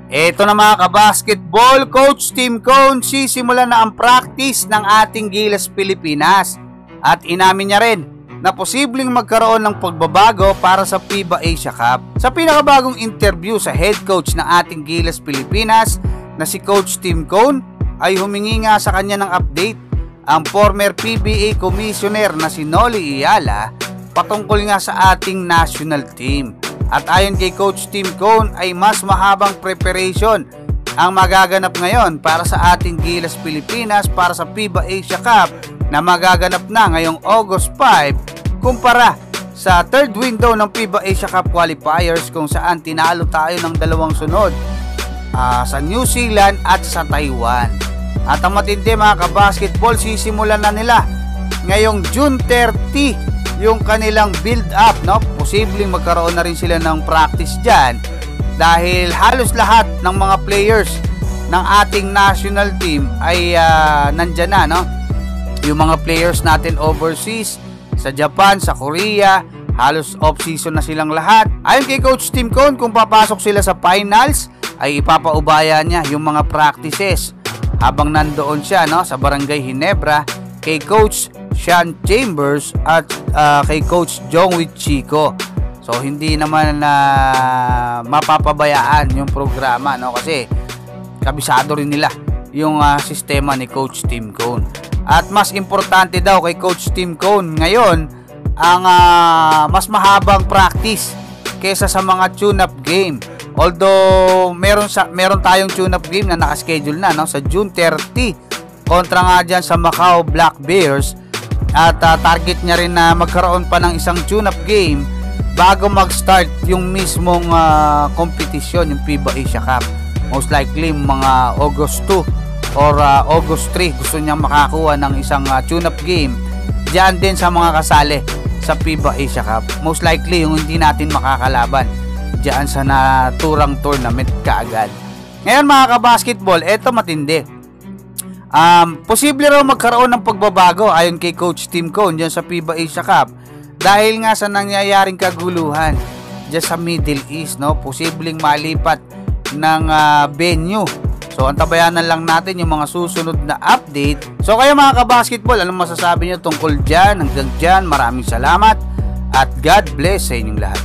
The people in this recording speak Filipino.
Eto na mga kabasketball, Coach Tim Cone, sisimulan na ang practice ng ating Gilas Pilipinas. At inamin niya rin na posibleng magkaroon ng pagbabago para sa FIBA Asia Cup. Sa pinakabagong interview sa head coach ng ating Gilas Pilipinas na si Coach Tim Cone, ay humingi nga sa kanya ng update ang former PBA commissioner na si Noli Iyala patungkol nga sa ating national team. At ayon kay Coach Tim Cone ay mas mahabang preparation ang magaganap ngayon para sa ating Gilas Pilipinas para sa FIBA Asia Cup na magaganap na ngayong August 5 kumpara sa third window ng FIBA Asia Cup qualifiers kung saan tinalo tayo ng dalawang sunod sa New Zealand at sa Taiwan. At ang matindi mga kabasketball, sisimulan na nila ngayong June 30 yung kanilang build up, no? Posibleng magkaroon na rin sila ng practice dyan dahil halos lahat ng mga players ng ating national team ay nandyan na, no? Yung mga players natin overseas sa Japan, sa Korea, halos off-season na silang lahat. Ayon kay Coach Tim Cone, kung papasok sila sa finals ay ipapaubaya niya yung mga practices habang nandoon siya, no, sa Barangay Ginebra kay Coach Sean Chambers at kay Coach Jongwit Chico. So hindi naman mapapabayaan yung programa, no, kasi kabisado rin nila yung sistema ni Coach Tim Cone. At mas importante daw kay Coach Tim Cone ngayon ang mas mahabang practice kaysa sa mga tune-up game. Although meron tayong tune-up game na naka-schedule na, no, sa June 30 kontra nga dyan sa Macau Black Bears. At target niya rin na magkaroon pa ng isang tune-up game bago mag-start yung mismong kompetisyon, yung FIBA Asia Cup. Most likely mga August 2 or August 3 gusto niyang makakuha ng isang tune-up game diyan din sa mga kasali sa FIBA Asia Cup. Most likely yung hindi natin makakalaban diyan sa naturang tournament kaagad. Ngayon mga kabasketball, eto matindi. Posible raw magkaroon ng pagbabago ayon kay Coach Tim Cone dyan sa FIBA Asia Cup dahil nga sa nangyayaring kaguluhan dyan sa Middle East, no? Posibleng malipat ng venue. So antabayanan lang natin yung mga susunod na update. So kaya mga kabasketball, anong masasabi nyo tungkol dyan? Hanggang dyan, maraming salamat at God bless sa inyong lahat.